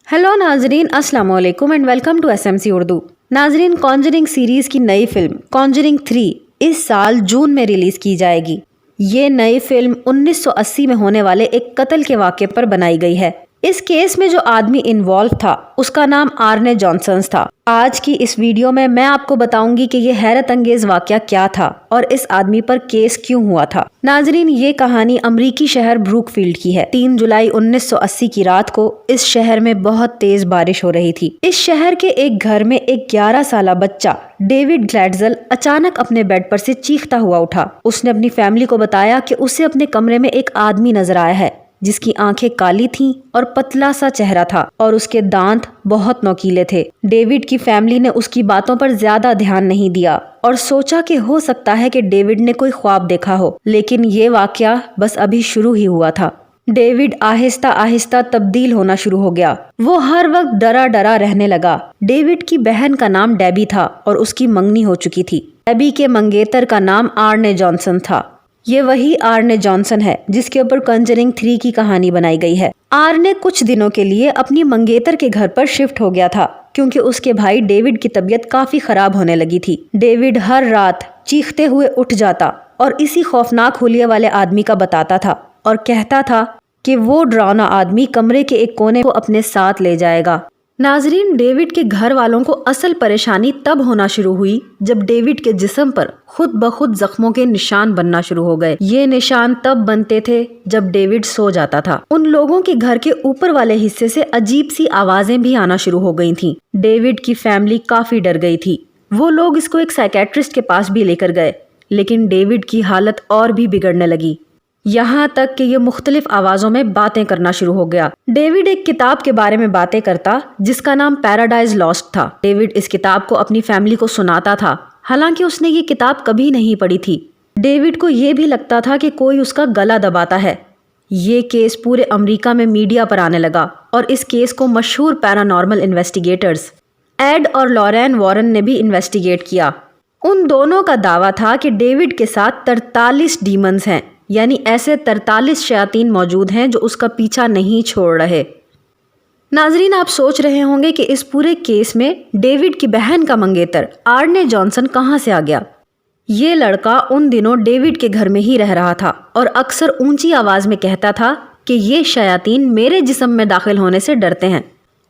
Hello नाजरीन, अस्सलाम वालेकुम and welcome to SMC Urdu. नाजरीन, कॉन्जरिंग सीरीज की नई फिल्म कॉन्जरिंग 3 इस साल जून में रिलीज की जाएगी। ये नई फिल्म 1980 में होने वाले एक कत्ल के वाक़े पर बनाई गई है। इस केस में जो आदमी इन्वॉल्व था उसका नाम आर्ने जॉनसन था। आज की इस वीडियो में मैं आपको बताऊंगी कि ये हैरत अंगेज वाक़या क्या था और इस आदमी पर केस क्यों हुआ था। नाजरीन, ये कहानी अमरीकी शहर ब्रूकफील्ड की है। 3 जुलाई 1980 की रात को इस शहर में बहुत तेज बारिश हो रही थी। इस शहर के एक घर में एक 11 साला बच्चा डेविड ग्लैडजल अचानक अपने बेड पर से चीखता हुआ उठा। उसने अपनी फैमिली को बताया कि उसे अपने कमरे में एक आदमी नजर आया है जिसकी आंखें काली थीं और पतला सा चेहरा था और उसके दांत बहुत नोकीले थे। डेविड की फैमिली ने उसकी बातों पर ज्यादा ध्यान नहीं दिया और सोचा कि हो सकता है कि डेविड ने कोई ख्वाब देखा हो, लेकिन ये वाकया बस अभी शुरू ही हुआ था। डेविड आहिस्ता आहिस्ता तब्दील होना शुरू हो गया। वो हर वक्त डरा डरा रहने लगा। डेविड की बहन का नाम डेबी था और उसकी मंगनी हो चुकी थी। डेबी के मंगेतर का नाम आर्ने जॉनसन था। ये वही आर्ने जॉनसन है जिसके ऊपर कॉन्जरिंग 3 की कहानी बनाई गई है। आर्ने कुछ दिनों के लिए अपनी मंगेतर के घर पर शिफ्ट हो गया था क्योंकि उसके भाई डेविड की तबीयत काफी खराब होने लगी थी। डेविड हर रात चीखते हुए उठ जाता और इसी खौफनाक हुलिये वाले आदमी का बताता था और कहता था कि वो डरावना आदमी कमरे के एक कोने को अपने साथ ले जाएगा। नाजरीन, डेविड के घर वालों को असल परेशानी तब होना शुरू हुई जब डेविड के जिस्म पर खुद ब खुद जख्मों के निशान बनना शुरू हो गए। ये निशान तब बनते थे जब डेविड सो जाता था। उन लोगों के घर के ऊपर वाले हिस्से से अजीब सी आवाजें भी आना शुरू हो गई थीं। डेविड की फैमिली काफी डर गई थी। वो लोग इसको एक साइकेट्रिस्ट के पास भी लेकर गए, लेकिन डेविड की हालत और भी बिगड़ने लगी, यहाँ तक कि ये मुख्तलिफ आवाजों में बातें करना शुरू हो गया। डेविड एक किताब के बारे में बातें करता जिसका नाम पैराडाइज लॉस्ट था। डेविड इस किताब को अपनी फैमिली को सुनाता था, हालांकि उसने ये किताब कभी नहीं पढ़ी थी। डेविड को ये भी लगता था कि कोई उसका गला दबाता है। ये केस पूरे अमेरिका में मीडिया पर आने लगा और इस केस को मशहूर पैरानॉर्मल इन्वेस्टिगेटर्स एड और लॉरेन वॉरेन ने भी इन्वेस्टिगेट किया। उन दोनों का दावा था कि डेविड के साथ 43 डीमंस हैं, यानी ऐसे 43 शयातीन मौजूद हैं जो उसका पीछा नहीं छोड़ रहे। नाजरीन, आप सोच रहे होंगे कि इस पूरे केस में डेविड की बहन का मंगेतर आर्ने जॉनसन कहाँ से आ गया। ये लड़का उन दिनों डेविड के घर में ही रह रहा था और अक्सर ऊंची आवाज में कहता था कि ये शयातीन मेरे जिस्म में दाखिल होने से डरते हैं।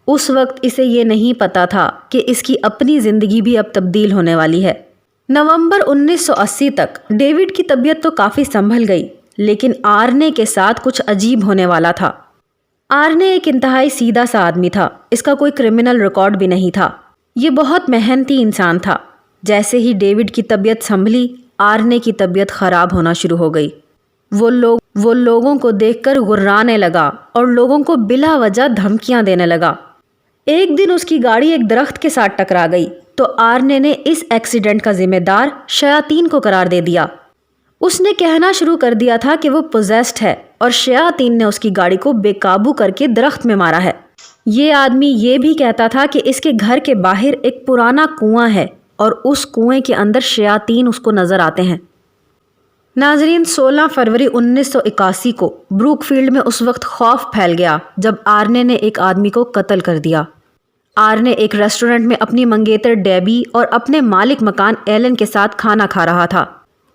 उस वक्त इसे ये नहीं पता था कि इसकी अपनी जिंदगी भी अब तब्दील होने वाली है। नवंबर 1980 तक डेविड की तबीयत तो काफ़ी संभल गई, लेकिन आर्ने के साथ कुछ अजीब होने वाला था। आर्ने एक इंतहाई सीधा सा आदमी था। इसका कोई क्रिमिनल रिकॉर्ड भी नहीं था। ये बहुत मेहनती इंसान था। जैसे ही डेविड की तबीयत संभली, आर्ने की तबीयत खराब होना शुरू हो गई। वो लोगों को देखकर गुर्राने लगा और लोगों को बिला वजह धमकियां देने लगा। एक दिन उसकी गाड़ी एक दरख्त के साथ टकरा गई तो आर्ने ने इस एक्सीडेंट का जिम्मेदार शयातीन को करार दे दिया। उसने कहना शुरू कर दिया था कि वो पोजेस्ड है और शयातीन ने उसकी गाड़ी को बेकाबू करके दरख्त में मारा है। ये आदमी ये भी कहता था कि इसके घर के बाहर एक पुराना कुआं है और उस कुएं के अंदर शयातीन उसको नजर आते हैं। नाजरीन, 16 फरवरी 1981 को ब्रूकफील्ड में उस वक्त खौफ फैल गया जब आर्ने ने एक आदमी को कत्ल कर दिया। आर्ने एक रेस्टोरेंट में अपनी मंगेतर डेबी और अपने मालिक मकान एलन के साथ खाना खा रहा था।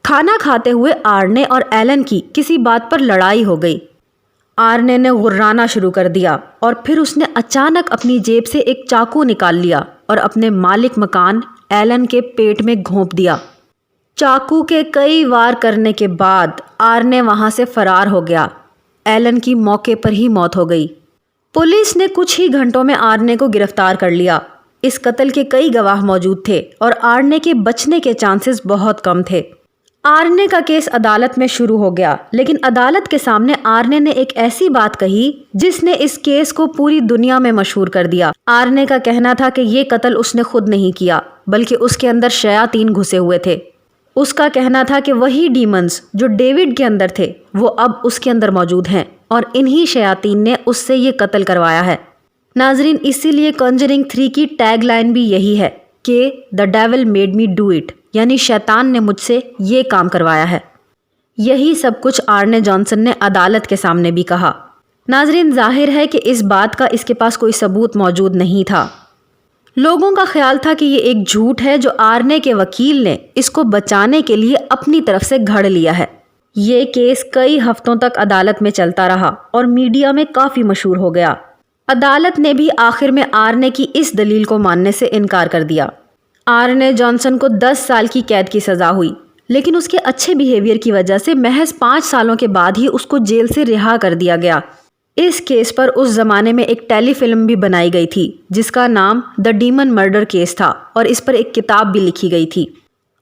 खाना खाते हुए आर्ने और एलन की किसी बात पर लड़ाई हो गई। आर्ने ने गुर्राना शुरू कर दिया और फिर उसने अचानक अपनी जेब से एक चाकू निकाल लिया और अपने मालिक मकान एलन के पेट में घोंप दिया। चाकू के कई वार करने के बाद आर्ने वहां से फरार हो गया। एलन की मौके पर ही मौत हो गई। पुलिस ने कुछ ही घंटों में आर्ने को गिरफ्तार कर लिया। इस कत्ल के कई गवाह मौजूद थे और आर्ने के बचने के चांसेस बहुत कम थे। आर्ने का केस अदालत में शुरू हो गया, लेकिन अदालत के सामने आर्ने ने एक ऐसी बात कही जिसने इस केस को पूरी दुनिया में मशहूर कर दिया। आर्ने का कहना था कि ये कत्ल उसने खुद नहीं किया, बल्कि उसके अंदर शयातीन घुसे हुए थे। उसका कहना था कि वही डीमंस जो डेविड के अंदर थे वो अब उसके अंदर मौजूद हैं और इन्हीं शयातीन ने उससे ये कत्ल करवाया है। नाजरीन, इसीलिए कॉन्जरिंग 3 की टैगलाइन भी यही है कि the devil made me do it, यानी शैतान ने मुझसे ये काम करवाया है। यही सब कुछ आर्ने जॉनसन ने अदालत के सामने भी कहा। नाजरीन, जाहिर है कि इस बात का इसके पास कोई सबूत मौजूद नहीं था। लोगों का ख्याल था कि ये एक झूठ है जो आर्ने के वकील ने इसको बचाने के लिए अपनी तरफ से घड़ लिया है। ये केस कई हफ्तों तक अदालत में चलता रहा और मीडिया में काफ़ी मशहूर हो गया। अदालत ने भी आखिर में आर्ने की इस दलील को मानने से इनकार कर दिया। आर्ने जॉनसन को 10 साल की कैद की सज़ा हुई, लेकिन उसके अच्छे बिहेवियर की वजह से महज 5 सालों के बाद ही उसको जेल से रिहा कर दिया गया। इस केस पर उस ज़माने में एक टेलीफिल्म भी बनाई गई थी जिसका नाम द डीमन मर्डर केस था और इस पर एक किताब भी लिखी गई थी।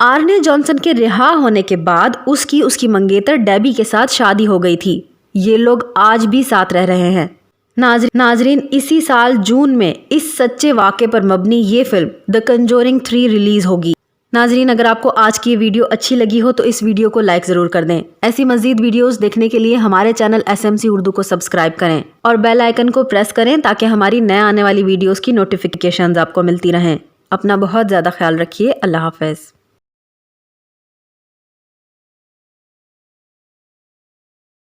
आर्ने जॉनसन के रिहा होने के बाद उसकी मंगेतर डेबी के साथ शादी हो गई थी। ये लोग आज भी साथ रह रहे हैं। नाजरीन, इसी साल जून में इस सच्चे वाक़े पर मबनी ये फिल्म द कंजोरिंग 3 रिलीज़ होगी। नाजरीन, अगर आपको आज की वीडियो अच्छी लगी हो तो इस वीडियो को लाइक ज़रूर कर दें। ऐसी मज़ीद वीडियोस देखने के लिए हमारे चैनल SMC उर्दू को सब्सक्राइब करें और बेल आइकन को प्रेस करें ताकि हमारी नए आने वाली वीडियोस की नोटिफिकेशंस आपको मिलती रहें। अपना बहुत ज़्यादा ख्याल रखिए। अल्लाह हाफ़िज़।